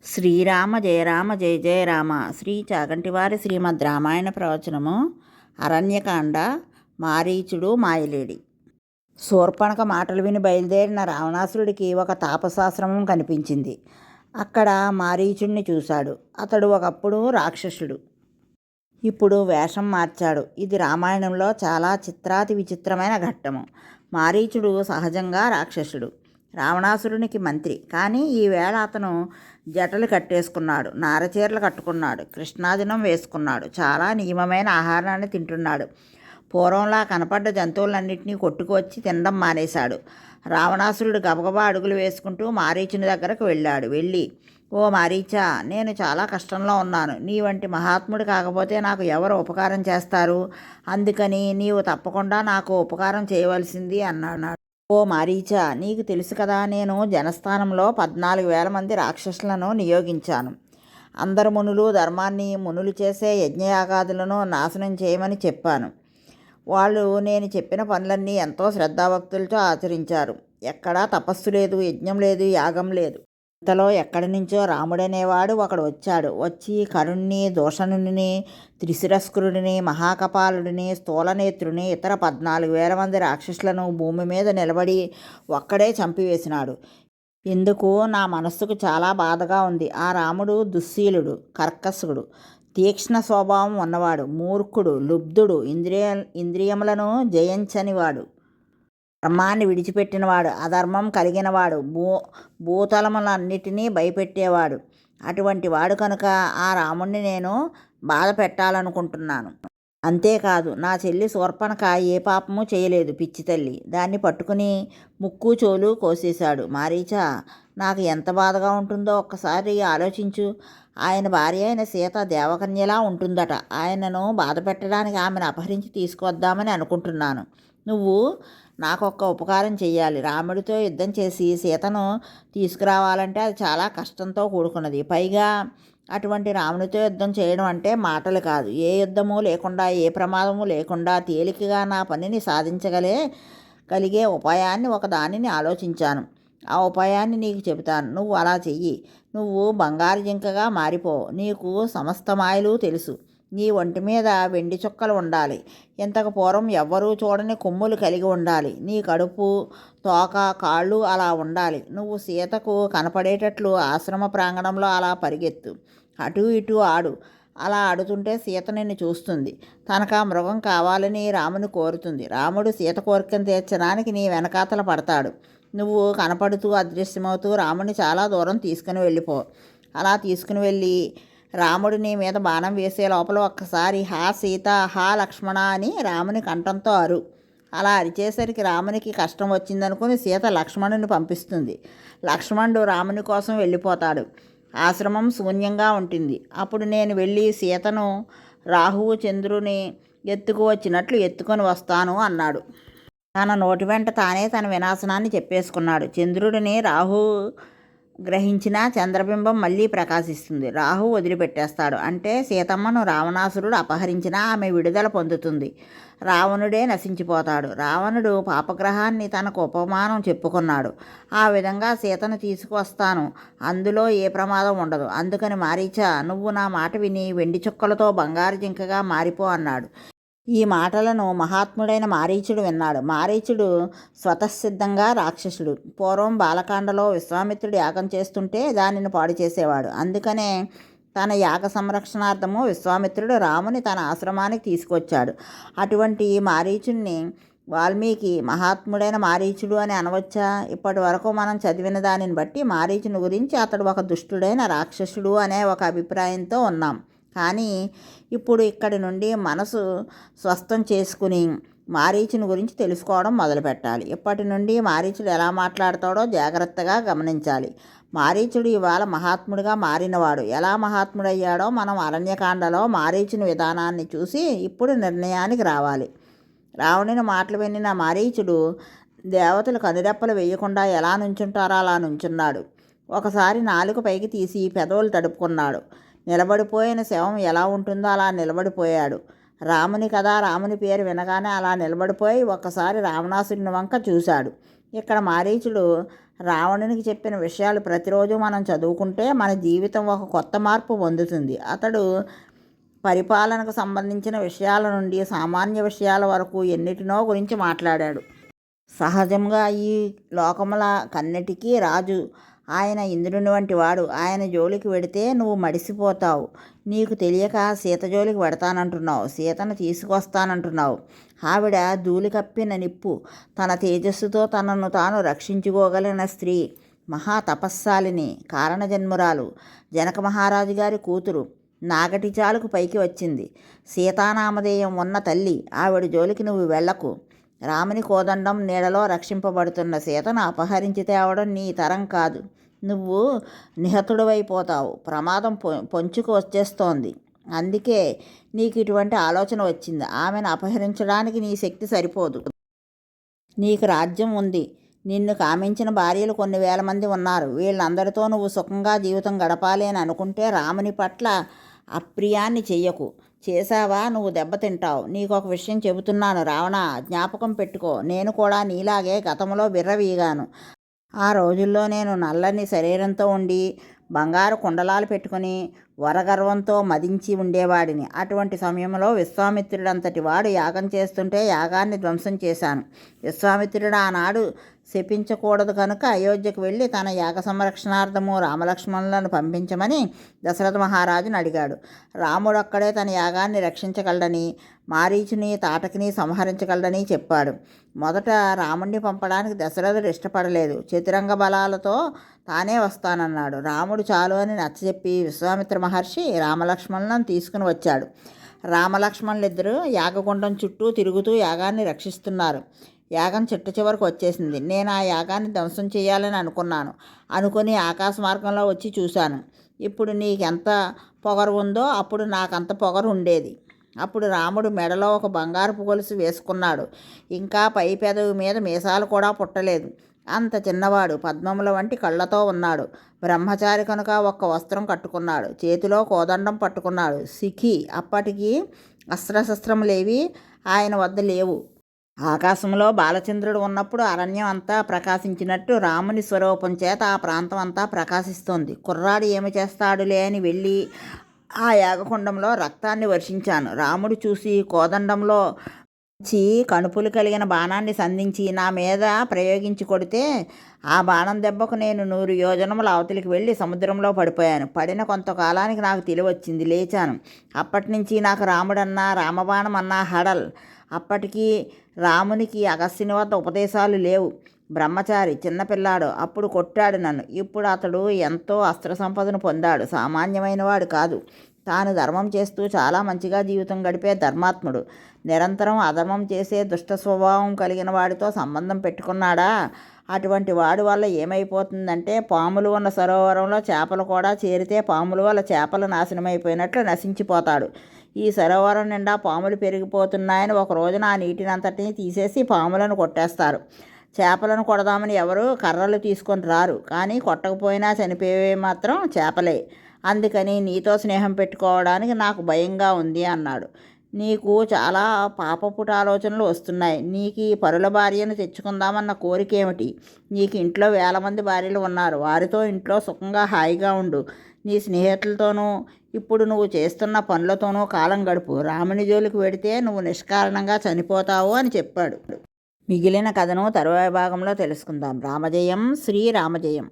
శ్రీరామ జయ రామ జయ జయ రామ. శ్రీ చాగంటివారి శ్రీమద్ రామాయణ ప్రవచనము. అరణ్యకాండ. మారీచుడు మాయలేడి. శూర్పణఖ మాటలు విని బయలుదేరిన రావణాసురుడికి ఒక తాపసాశ్రమం కనిపించింది. అక్కడ మారీచుడిని చూశాడు. అతడు ఒకప్పుడు రాక్షసుడు, ఇప్పుడు వేషం మార్చాడు. ఇది రామాయణంలో చాలా చిత్రాతి విచిత్రమైన ఘట్టము. మారీచుడు సహజంగా రాక్షసుడు, రావణాసురునికి మంత్రి. కానీ ఈవేళ అతను జటలు కట్టేసుకున్నాడు, నారచీరలు కట్టుకున్నాడు, కృష్ణాదినం వేసుకున్నాడు, చాలా నియమమైన ఆహారాన్ని తింటున్నాడు. పూర్వంలా కనపడ్డ జంతువులన్నింటినీ కొట్టుకొచ్చి తినడం మానేశాడు. రావణాసురుడు గబగబా అడుగులు వేసుకుంటూ మారీచుని దగ్గరకు వెళ్ళి, ఓ మారీచా, నేను చాలా కష్టంలో ఉన్నాను. నీ వంటి మహాత్ముడు కాకపోతే నాకు ఎవరు ఉపకారం చేస్తారు? అందుకని నీవు తప్పకుండా నాకు ఉపకారం చేయవలసింది అన్నాడు. ఓ మారీచా, నీకు తెలుసు కదా, నేను జనస్థానంలో 14,000 మంది రాక్షసులను నియోగించాను. అందరు మునులు ధర్మాన్ని, మునులు చేసే యజ్ఞయాగాదులను నాశనం చేయమని చెప్పాను. వాళ్ళు నేను చెప్పిన పనులన్నీ ఎంతో శ్రద్ధాభక్తులతో ఆచరించారు. ఎక్కడా తపస్సు లేదు, యజ్ఞం లేదు, యాగం లేదు. ఇంతలో ఎక్కడి నుంచో రాముడనేవాడు ఒకడు వచ్చి కరుణ్ణి, దూషణుని, త్రిశిరస్కరుడిని, మహాకపాలుడిని, స్థూలనేత్రుని, ఇతర 14,000 మంది రాక్షసులను భూమి మీద నిలబడి ఒక్కడే చంపివేసినాడు. ఇందుకు నా మనస్సుకు చాలా బాధగా ఉంది. ఆ రాముడు దుశ్శీలుడు, కర్కశుడు, తీక్ష్ణ స్వభావం ఉన్నవాడు, మూర్ఖుడు, లుబ్ధుడు, ఇంద్రియములను జయించనివాడు, ధర్మాన్ని విడిచిపెట్టినవాడు, అధర్మం కలిగినవాడు, భూతలములన్నిటినీ భయపెట్టేవాడు. అటువంటి వాడు కనుక ఆ రాముణ్ణి నేను బాధ పెట్టాలనుకుంటున్నాను. అంతేకాదు, నా చెల్లి శూర్పణఖ ఏ పాపము చేయలేదు, పిచ్చి తల్లి. దాన్ని పట్టుకుని ముక్కు చోలు కోసేశాడు. మారీచా, నాకు ఎంత బాధగా ఉంటుందో ఒక్కసారి ఆలోచించు. ఆయన భార్య అయిన సీత దేవకన్యలా ఉంటుందట. ఆయనను బాధ పెట్టడానికి ఆమెను అపహరించి తీసుకొద్దామని అనుకుంటున్నాను. నువ్వు నాకొక్క ఉపకారం చెయ్యాలి. రాముడితో యుద్ధం చేసి సీతను తీసుకురావాలంటే అది చాలా కష్టంతో కూడుకున్నది. పైగా అటువంటి రామునితో యుద్ధం చేయడం అంటే మాటలు కాదు. ఏ యుద్ధము లేకుండా, ఏ ప్రమాదము లేకుండా తేలికగా నా పనిని సాధించగలిగే ఉపాయాన్ని ఒకదానిని ఆలోచించాను. ఆ ఉపాయాన్ని నీకు చెబుతాను. నువ్వు అలా చెయ్యి. నువ్వు బంగారు జింకగా మారిపో. నీకు సమస్త మాయలు తెలుసు. నీ ఒంటి మీద వెండి చుక్కలు ఉండాలి. ఇంతకు పూర్వం ఎవ్వరూ చూడని కొమ్ములు కలిగి ఉండాలి. నీ కడుపు, తోక, కాళ్ళు అలా ఉండాలి. నువ్వు సీతకు కనపడేటట్లు ఆశ్రమ ప్రాంగణంలో అలా పరిగెత్తు, అటు ఇటు ఆడు. అలా ఆడుతుంటే సీత నిన్ను చూస్తుంది. తనకు ఆ మృగం కావాలని రాముని కోరుతుంది. రాముడు సీత కోరికను తీర్చడానికి నీ వెనకాతల పడతాడు. నువ్వు కనపడుతూ అదృశ్యమవుతూ రాముని చాలా దూరం తీసుకుని వెళ్ళిపో. అలా తీసుకుని వెళ్ళి రాముడు నీ మీద బాణం వేసే లోపల ఒక్కసారి హా సీత, హా లక్ష్మణ అని రాముని కంఠంతో అరు. అలా అరిచేసరికి రామునికి కష్టం వచ్చిందనుకుని సీత లక్ష్మణుని పంపిస్తుంది. లక్ష్మణుడు రాముని కోసం వెళ్ళిపోతాడు. ఆశ్రమం శూన్యంగా ఉంటుంది. అప్పుడు నేను వెళ్ళి సీతను రాహువు చంద్రుని ఎత్తుకు వచ్చినట్లు ఎత్తుకొని వస్తాను అన్నాడు. తన నోటి వెంట తానే తన వినాశనాన్ని చెప్పేసుకున్నాడు. చంద్రుడిని రాహు గ్రహించిన చంద్రబింబం మళ్ళీ ప్రకాశిస్తుంది. రాహు వదిలిపెట్టేస్తాడు. అంటే సీతమ్మను రావణాసురుడు అపహరించినా ఆమె విడుదల పొందుతుంది. రావణుడే నశించిపోతాడు. రావణుడు పాపగ్రహాన్ని తనకు ఉపమానం చెప్పుకున్నాడు. ఆ విధంగా సీతను తీసుకువస్తాను. అందులో ఏ ప్రమాదం ఉండదు. అందుకని మారీచా, నువ్వు నా మాట విని వెండి చుక్కలతో బంగారు జింకగా మారిపో అన్నాడు. ఈ మాటలను మహాత్ముడైన మారీచుడు విన్నాడు. మారీచుడు స్వతసిద్ధంగా రాక్షసుడు. పూర్వం బాలకాండలో విశ్వామిత్రుడు యాగం చేస్తుంటే దానిని పాడు చేసేవాడు. అందుకనే తన యాగ సంరక్షణార్థము విశ్వామిత్రుడు రాముని తన ఆశ్రమానికి తీసుకొచ్చాడు. అటువంటి మారీచుడిని వాల్మీకి మహాత్ముడైన మారీచుడు అని అనవచ్చా? ఇప్పటి వరకు మనం చదివిన దానిని బట్టి మారీచుని గురించి అతడు ఒక దుష్టుడైన రాక్షసుడు అనే ఒక అభిప్రాయంతో ఉన్నాం. కానీ ఇప్పుడు ఇక్కడి నుండి మనసు స్వస్థం చేసుకుని మారీచుని గురించి తెలుసుకోవడం మొదలుపెట్టాలి. ఇప్పటి నుండి మారీచుడు ఎలా మాట్లాడతాడో జాగ్రత్తగా గమనించాలి. మారీచుడు ఇవాళ మహాత్ముడిగా మారినవాడు. ఎలా మహాత్ముడయ్యాడో మనం అరణ్యకాండలో మారీచుని విధానాన్ని చూసి ఇప్పుడు నిర్ణయానికి రావాలి. రావణుని మాటలు వినిన మారీచుడు దేవతలు కనురెప్పలు వేయకుండా ఎలా నుంచుంటారో అలా నుంచున్నాడు. ఒకసారి నాలుక పైకి తీసి పెదవులు తడుపుకున్నాడు. నిలబడిపోయిన శవం ఎలా ఉంటుందో అలా నిలబడిపోయాడు. రాముని కదా, రాముని పేరు వినగానే అలా నిలబడిపోయి ఒక్కసారి రావణాసురుని వంక చూశాడు. ఇక్కడ మారీచుడు రావణునికి చెప్పిన విషయాలు ప్రతిరోజు మనం చదువుకుంటే మన జీవితం ఒక కొత్త మార్పు పొందుతుంది. అతడు పరిపాలనకు సంబంధించిన విషయాల నుండి సామాన్య విషయాల వరకు ఎన్నిటినో గురించి మాట్లాడాడు. సహజంగా ఈ లోకముల కన్నిటికీ రాజు ఆయన ఇంద్రుని వంటి వాడు. ఆయన జోలికి వెడితే నువ్వు మడిసిపోతావు. నీకు తెలియక సీత జోలికి పెడతానంటున్నావు, సీతను తీసుకొస్తానంటున్నావు. ఆవిడ ధూళి కప్పిన నిప్పు, తన తేజస్సుతో తనను తాను రక్షించుకోగలిగిన స్త్రీ, మహా తపస్సాలిని, కారణజన్మురాలు, జనక మహారాజు గారి కూతురు, నాగటి చాలుకు పైకి వచ్చింది, సీతానామధేయం ఉన్న తల్లి. ఆవిడ జోలికి నువ్వు వెళ్ళకు. రాముని కోదండం నీడలో రక్షింపబడుతున్న సీతను అపహరించి తేవడం నీ తరం కాదు. నువ్వు నిహతుడివైపోతావు. ప్రమాదం పొంచుకు వచ్చేస్తోంది. అందుకే నీకు ఇటువంటి ఆలోచన వచ్చింది. ఆమెను అపహరించడానికి నీ శక్తి సరిపోదు. నీకు రాజ్యం ఉంది. నిన్ను కామించిన భార్యలు కొన్ని వేల మంది ఉన్నారు. వీళ్ళందరితో నువ్వు సుఖంగా జీవితం గడపాలి అని అనుకుంటే రాముని పట్ల అప్రియాన్ని చెయ్యకు. చేశావా నువ్వు దెబ్బతింటావు. నీకు ఒక విషయం చెబుతున్నాను రావణ, జ్ఞాపకం పెట్టుకో. నేను కూడా నీలాగే గతంలో బిర్రవీగాను. ఆ రోజుల్లో నేను నల్లని శరీరంతో ఉండి బంగారు కుండలాలు పెట్టుకుని వరగర్వంతో మదించి ఉండేవాడిని. అటువంటి సమయంలో విశ్వామిత్రుడంతటి వాడు యాగం చేస్తుంటే యాగాన్ని ధ్వంసం చేశాను. విశ్వామిత్రుడు ఆనాడు శపించకూడదు కనుక అయోధ్యకు వెళ్ళి తన యాగ సంరక్షణార్థము రామలక్ష్మణులను పంపించమని దశరథ మహారాజును అడిగాడు. రాముడు అక్కడే తన యాగాన్ని రక్షించగలడని, మారీచుని తాటకిని సంహరించగలడని చెప్పాడు. మొదట రాముణ్ణి పంపడానికి దశరథుడు ఇష్టపడలేదు. చతురంగ బలాలతో తానే వస్తానన్నాడు. రాముడు చాలు అని నచ్చజెప్పి విశ్వామిత్ర మహర్షి రామలక్ష్మణులను తీసుకుని వచ్చాడు. రామలక్ష్మణులిద్దరూ యాగగుండం చుట్టూ తిరుగుతూ యాగాన్ని రక్షిస్తున్నారు. యాగం చిట్ట చివరకు వచ్చేసింది. నేను ఆ యాగాన్ని ధ్వంసం చేయాలని అనుకుని ఆకాశ మార్గంలో వచ్చి చూశాను. ఇప్పుడు నీకెంత పొగరు ఉందో అప్పుడు నాకంత పొగరు ఉండేది. అప్పుడు రాముడు మెడలో ఒక బంగారపు గొలుసు వేసుకున్నాడు. ఇంకా పై పెదవి మీద మీసాలు కూడా పుట్టలేదు. అంత చిన్నవాడు, పద్మముల వంటి కళ్ళతో ఉన్నాడు. బ్రహ్మచారి కనుక ఒక్క వస్త్రం కట్టుకున్నాడు. చేతిలో కోదండం పట్టుకున్నాడు. సిఖి, అప్పటికి అస్త్రశస్త్రములేవి ఆయన వద్ద లేవు. ఆకాశంలో బాలచంద్రుడు ఉన్నప్పుడు అరణ్యం అంతా ప్రకాశించినట్టు రాముని స్వరూపం చేత ఆ ప్రాంతం అంతా ప్రకాశిస్తోంది. కుర్రాడు ఏమి చేస్తాడులే అని వెళ్ళి ఆ యాగకుండంలో రక్తాన్ని వర్షించాను. రాముడు చూసి కోదండంలో కణుపులు కలిగిన బాణాన్ని సంధించి నా మీద ప్రయోగించి కొడితే ఆ బాణం దెబ్బకు నేను 100 యోజనముల అవతలికి వెళ్ళి సముద్రంలో పడిపోయాను. పడిన కొంతకాలానికి నాకు తెలివచ్చింది. లేచాను. అప్పటి నుంచి నాకు రాముడన్నా రామబాణం అన్నా హడల్. అప్పటికి రామునికి అగస్త్యుని వద్ద ఉపదేశాలు లేవు. బ్రహ్మచారి, చిన్నపిల్లాడు. అప్పుడు కొట్టాడు నన్ను. ఇప్పుడు అతడు ఎంతో అస్త్ర సంపదను పొందాడు. సామాన్యమైన వాడు కాదు. తాను ధర్మం చేస్తూ చాలా మంచిగా జీవితం గడిపే ధర్మాత్ముడు. నిరంతరం అధర్మం చేసే దుష్ట స్వభావం కలిగిన వాడితో సంబంధం పెట్టుకున్నాడా? అటువంటి వాడి వల్ల ఏమైపోతుందంటే పాములు ఉన్న సరోవరంలో చేపలు కూడా చేరితే పాముల వల్ల చేపలు నాశనమైపోయినట్లు నశించిపోతాడు. ఈ సరోవరం నిండా పాములు పెరిగిపోతున్నాయని ఒక రోజున ఆ నీటినంతటిని తీసేసి పాములను కొట్టేస్తారు. చేపలను కొడదామని ఎవరు కర్రలు తీసుకొని రారు. కానీ కొట్టకపోయినా చనిపోయేవి మాత్రం చేపలే. అందుకని నీతో స్నేహం పెట్టుకోవడానికి నాకు భయంగా ఉంది అన్నాడు. నీకు చాలా పాపపుట ఆలోచనలు వస్తున్నాయి. నీకు ఈ పరుల భార్యను తెచ్చుకుందామన్న కోరిక ఏమిటి? నీకు ఇంట్లో 1000 మంది భార్యలు ఉన్నారు. వారితో ఇంట్లో సుఖంగా హాయిగా ఉండు. నీ స్నేహితులతోనూ ఇప్పుడు నువ్వు చేస్తున్న పనులతోనూ కాలం గడుపు. రాముని జోలికి వెడితే నువ్వు నిష్కారణంగా చనిపోతావు అని చెప్పాడు. మిగిలిన కథను తరువాయి భాగంలో తెలుసుకుందాం. రామజయం, శ్రీరామజయం.